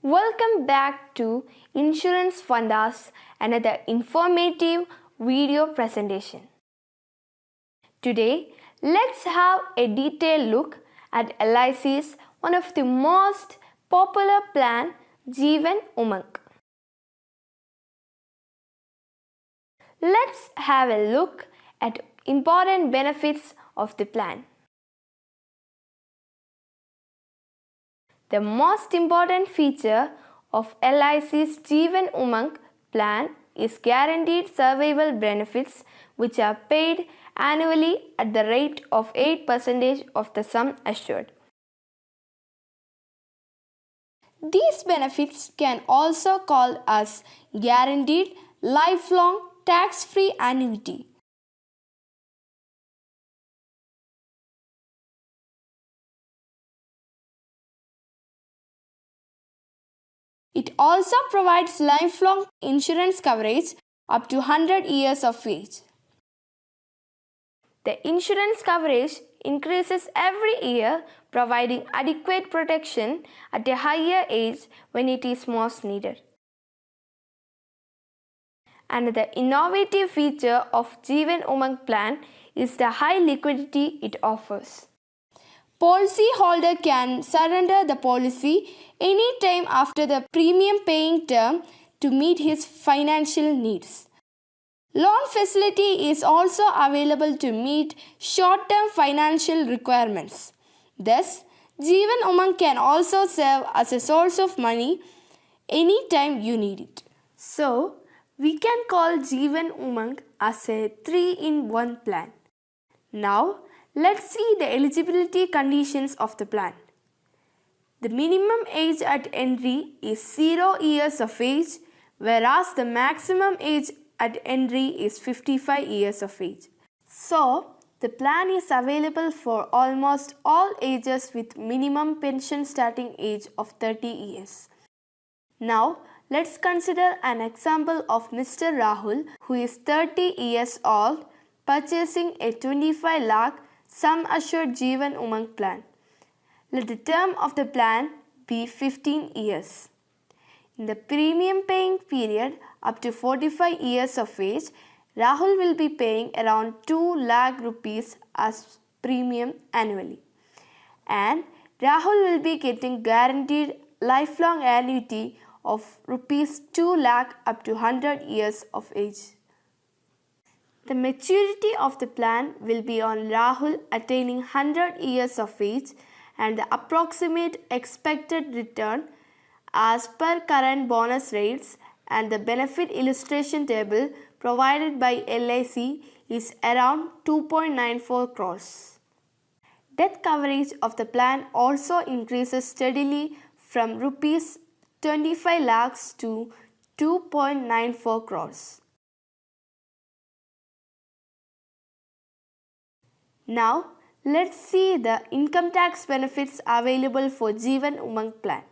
Welcome back to Insurance Fundas, another informative video presentation. Today, let's have a detailed look at LIC's one of the most popular plan, Jeevan Umang. Let's have a look at important benefits of the plan. The most important feature of LIC's Jeevan Umang plan is guaranteed survival benefits, which are paid annually at the rate of 8% of the sum assured. These benefits can also called as guaranteed lifelong tax-free annuity. It also provides lifelong insurance coverage up to 100 years of age. The insurance coverage increases every year, providing adequate protection at a higher age when it is most needed. Another innovative feature of Jeevan Umang plan is the high liquidity it offers. Policyholder can surrender the policy any time after the premium paying term to meet his financial needs. Loan facility is also available to meet short-term financial requirements. Thus, Jeevan Umang can also serve as a source of money anytime you need it. So, we can call Jeevan Umang as a 3-in-1 plan. Now, let's see the eligibility conditions of the plan. The minimum age at entry is 0 years of age, whereas the maximum age at entry is 55 years of age. So, the plan is available for almost all ages with minimum pension starting age of 30 years. Now, let's consider an example of Mr. Rahul, who is 30 years old, purchasing a 25 lakh sum assured Jeevan Umang plan. Let the term of the plan be 15 years. In the premium paying period up to 45 years of age, Rahul will be paying around 2 lakh rupees as premium annually. And Rahul will be getting guaranteed lifelong annuity of rupees 2 lakh up to 100 years of age. The maturity of the plan will be on Rahul attaining 100 years of age, and the approximate expected return as per current bonus rates and the benefit illustration table provided by LIC is around 2.94 crores. Death coverage of the plan also increases steadily from rupees 25 lakhs to 2.94 crores. Now, let's see the income tax benefits available for Jeevan Umang plan.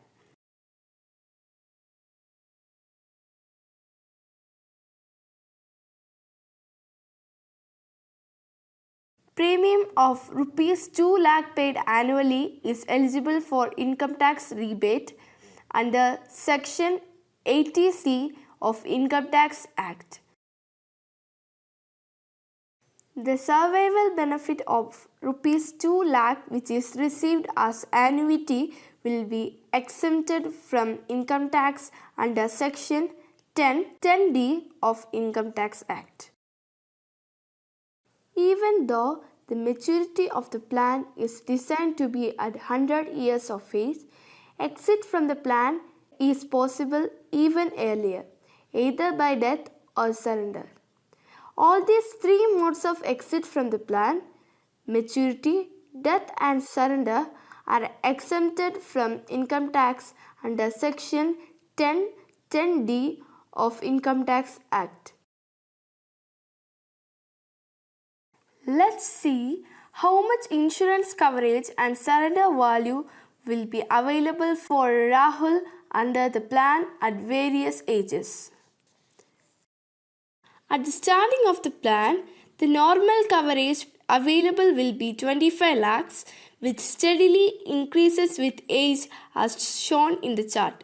Premium of rupees 2 lakh paid annually is eligible for income tax rebate under Section 80C of Income Tax Act. The survival benefit of rupees 2 lakh, which is received as annuity, will be exempted from income tax under Section 10(10)(d) of Income Tax Act. Even though the maturity of the plan is designed to be at 100 years of age, exit from the plan is possible even earlier, either by death or surrender. All these three modes of exit from the plan, maturity, death and surrender, are exempted from income tax under Section 10(10)(d) of Income Tax Act. Let's see how much insurance coverage and surrender value will be available for Rahul under the plan at various ages. At the starting of the plan, the normal coverage available will be 25 lakhs, which steadily increases with age as shown in the chart.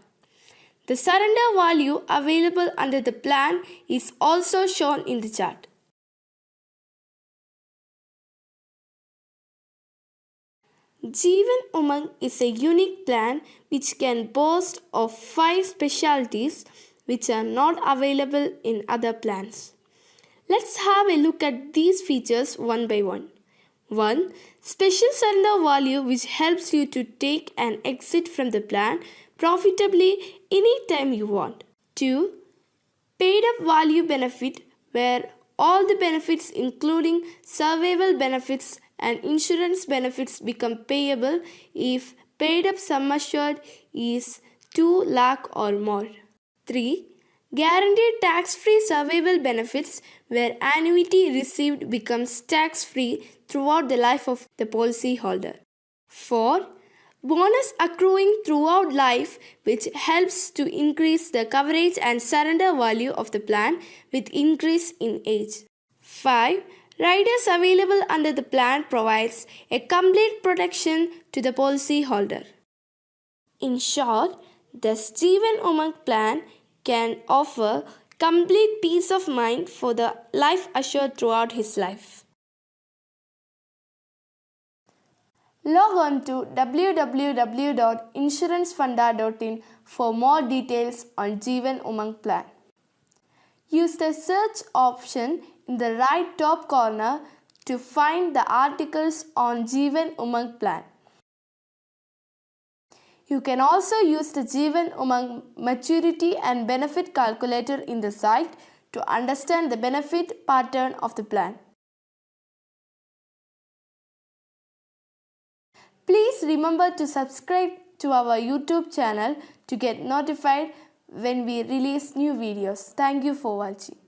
The surrender value available under the plan is also shown in the chart. Jeevan Umang is a unique plan which can boast of 5 specialties which are not available in other plans. Let's have a look at these features one by one. 1. Special surrender value which helps you to take and exit from the plan profitably anytime you want. 2. Paid up value benefit where all the benefits including survival benefits and insurance benefits become payable if paid up sum assured is 2 lakh or more. 3. Guaranteed tax-free survival benefits where annuity received becomes tax-free throughout the life of the policyholder. 4. Bonus accruing throughout life which helps to increase the coverage and surrender value of the plan with increase in age. 5. Riders available under the plan provides a complete protection to the policyholder. In short, the Jeevan Umang plan can offer complete peace of mind for the life assured throughout his life. Log on to www.insurancefunda.in for more details on Jeevan Umang plan. Use the search option in the right top corner to find the articles on Jeevan Umang plan. You can also use the Jeevan Umang maturity and benefit calculator in the site to understand the benefit pattern of the plan. Please remember to subscribe to our YouTube channel to get notified when we release new videos. Thank you for watching.